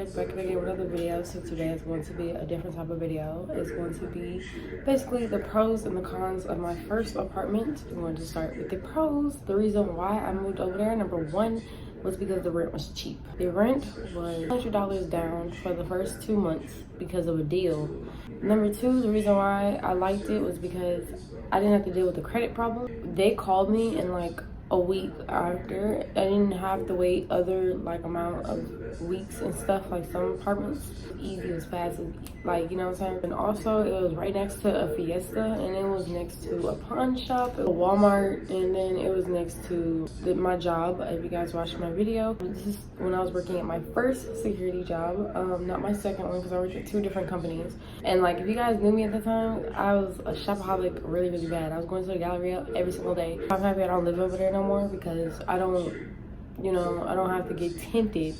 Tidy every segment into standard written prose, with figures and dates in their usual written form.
guys, back again with another video. So today is going to be a different type of video. It's going to be basically the pros and the cons of my first apartment. I'm going to start with the pros. The reason why I moved over there, number one, was because the rent was cheap. The rent was $100 down for the first 2 months because of a deal. Number two, the reason why I liked it was because I didn't have to deal with the credit problem. They called me in like a week after. I didn't have to wait other like amount of weeks and stuff like some apartments. Easy, as fast as, like, you know what I'm saying? And also it was right next to a Fiesta, and it was next to a pawn shop, a Walmart, and then it was next to my job. If you guys watched my video, this is when I was working at my first security job, not my second one, because I worked at 2 different companies. And like, if you guys knew me at the time, I was a shopaholic really bad. I was going to the Galleria every single day. I'm happy I don't live over there no more, because I don't, you know, I don't have to get tempted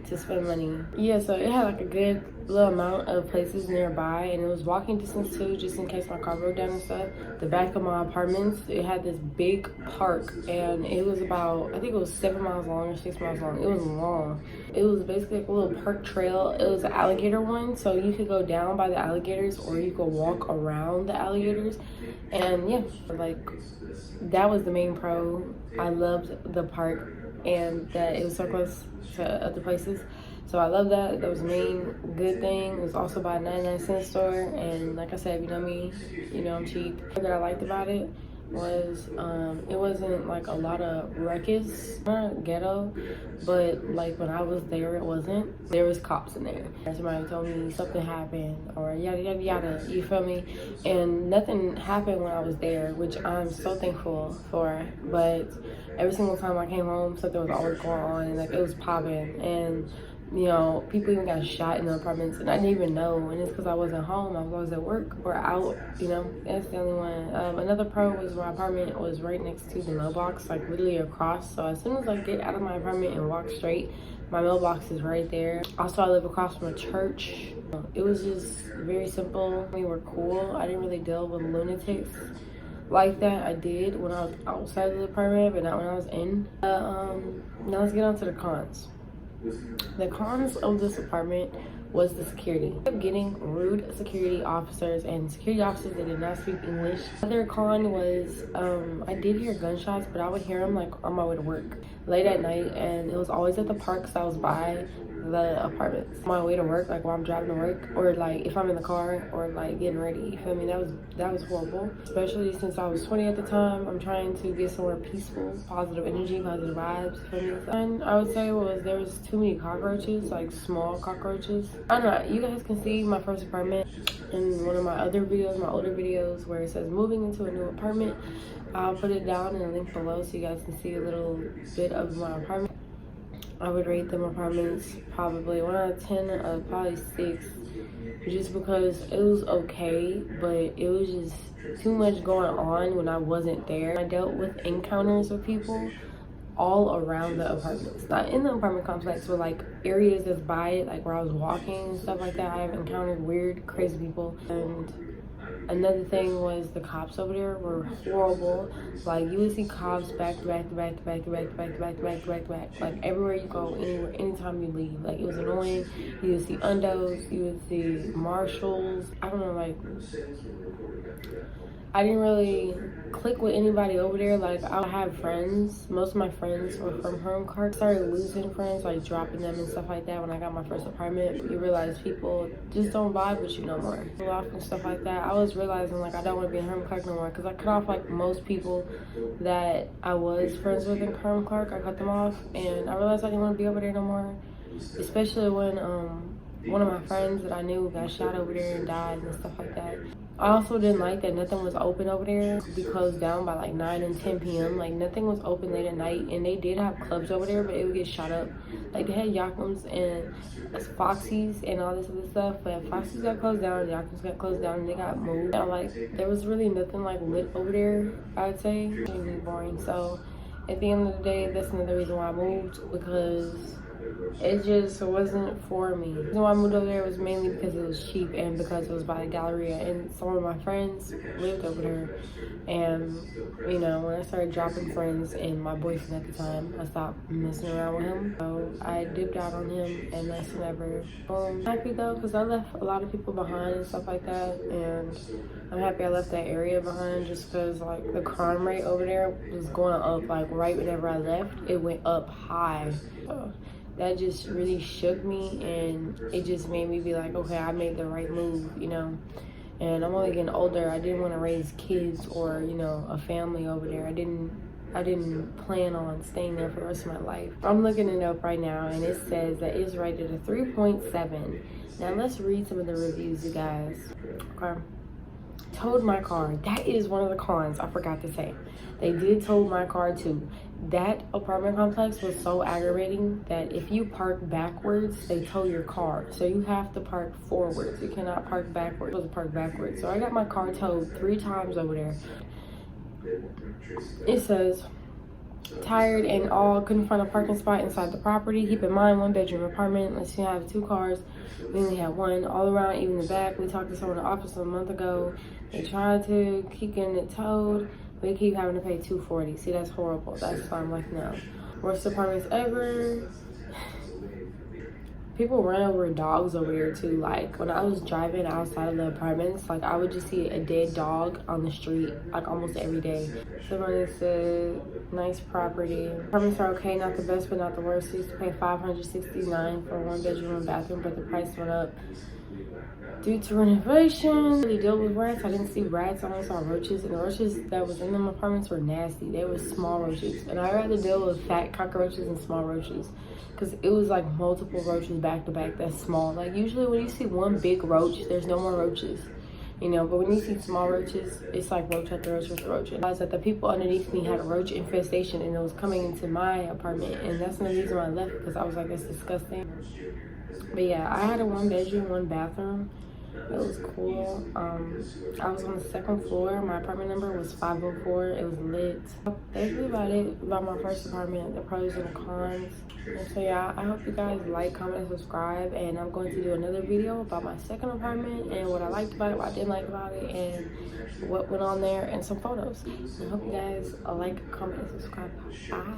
to spend money. Yeah, so it had like a good little amount of places nearby, and it was walking distance too, just in case my car broke down and stuff. The back of my apartments, it had this big park, and it was about, I think it was 7 miles long or 6 miles long. It was long. It was basically like a little park trail. It was an alligator one, so you could go down by the alligators or you could walk around the alligators. And yeah, like, that was the main pro. I loved the park and that it was so close to other places, so I love that. That was the main good thing. It was also by a 99-cent store, and like I said, you know me, you know I'm cheap. What I liked about it was it wasn't like a lot of ruckus, not ghetto, but like when I was there, it wasn't. There was cops in there. Somebody told me something happened or yada yada yada, you feel me? And nothing happened when I was there, which I'm so thankful for. But every single time I came home, something was always going on, and like it was popping. And you know, people even got shot in the apartments, and I didn't even know. And it's because I wasn't home. I was always at work or out, you know. That's the only one. Another pro was my apartment was right next to the mailbox, like literally across. So as soon as I get out of my apartment and walk straight, my mailbox is right there. Also, I live across from a church. It was just very simple. We were cool. I didn't really deal with lunatics like that. I did when I was outside of the apartment, but not when I was in. Now let's get on to the cons. The cons of this apartment was the security. I kept getting rude security officers and security officers that did not speak English. Another con was I did hear gunshots, but I would hear them like on my way to work late at night, and it was always at the parks that was by the apartments. On my way to work, like while I'm driving to work, or like if I'm in the car or like getting ready, you feel me? That was horrible. Especially since I was 20 at the time. I'm trying to get somewhere peaceful, positive energy, positive vibes, you feel me? And I would say was there was too many cockroaches, like small cockroaches. I don't know, you guys can see my first apartment in one of my other videos, my older videos, where it says moving into a new apartment. I'll put it down in the link below so you guys can see a little bit of my apartment. I would rate them apartments probably 1 out of 10, probably 6, just because it was okay, but it was just too much going on when I wasn't there. I dealt with encounters with people all around the apartments, not in the apartment complex, but like areas that's by it, like where I was walking and stuff like that. I've encountered weird, crazy people. And another thing was the cops over there were horrible. Like, you would see cops back to back to back to back to back to back to back to back to back to back, like everywhere you go, anywhere, anytime you leave. Like, it was annoying. You would see undos, you would see marshals. I don't know, like, I didn't really click with anybody over there. Like, I have friends. Most of my friends were from home card. Started losing friends, like dropping them and stuff like that when I got my first apartment. You realize people just don't vibe with you no more. Off and stuff like that. I was realizing like I don't want to be in Herm Clark no more, because I cut off like most people that I was friends with in Herm Clark. I cut them off, and I realized I didn't want to be over there no more. Especially when one of my friends that I knew got shot over there and died and stuff like that. I also didn't like that nothing was open over there. We closed down by like 9 and 10 p.m. Like, nothing was open late at night, and they did have clubs over there, but it would get shot up. Like, they had Yakums and Foxy's and all this other stuff, but Foxy's got closed down, Yakums got closed down, and they got moved. And like, there was really nothing like lit over there, I'd say. It was really boring. So at the end of the day, that's another reason why I moved, because it just wasn't for me. The reason why I moved over there was mainly because it was cheap and because it was by the Galleria, and some of my friends lived over there. And you know, when I started dropping friends and my boyfriend at the time, I stopped messing around with him. So I dipped out on him, and that's never. I'm happy though, because I left a lot of people behind and stuff like that, and I'm happy I left that area behind just because like the crime rate over there was going up. Like right whenever I left, it went up high. So that just really shook me, and it just made me be like, okay, I made the right move, you know. And I'm only getting older. I didn't want to raise kids or, you know, a family over there. I didn't plan on staying there for the rest of my life. I'm looking it up right now, and it says that it's rated a 3.7. Now let's read some of the reviews, you guys. Okay. Towed my car. That is one of the cons I forgot to say. They did tow my car too. That apartment complex was so aggravating that if you park backwards, they tow your car. So you have to park forwards. You cannot park backwards. You're supposed to park backwards. So I got my car towed 3 times over there. It says, tired and all, couldn't find a parking spot inside the property. Keep in mind, 1-bedroom apartment. Let's see, I have 2 cars. We only had 1 all around, even the back. We talked to someone in the office a month ago. They tried to keep getting it towed. We keep having to pay $240. See, that's horrible. That's why I'm like, no. Worst apartments ever. People run over dogs over here too. Like when I was driving outside of the apartments, like I would just see a dead dog on the street like almost every day. Somebody said, nice property. Apartments are okay, not the best but not the worst. I used to pay $569 for a 1-bedroom and bathroom, but the price went up due to renovation. Really deal with rats. I didn't see rats. I only saw roaches, and the roaches that was in them apartments were nasty. They were small roaches, and I'd rather deal with fat cockroaches than small roaches, because it was like multiple roaches back to back that's small. Like usually when you see one big roach, there's no more roaches, you know, but when you see small roaches, it's like roach after roach after roach. I realized that the people underneath me had a roach infestation, and it was coming into my apartment, and that's the reason why I left, because I was like, that's disgusting. But yeah, I had a 1-bedroom, 1 bathroom. It was cool. I was on the 2nd floor. My apartment number was 504. It was lit. That's really about it about my first apartment, the pros and the cons. And so yeah, I hope you guys like, comment, and subscribe. And I'm going to do another video about my 2nd apartment and what I liked about it, what I didn't like about it, and what went on there, and some photos. I hope you guys like, comment, and subscribe. Bye.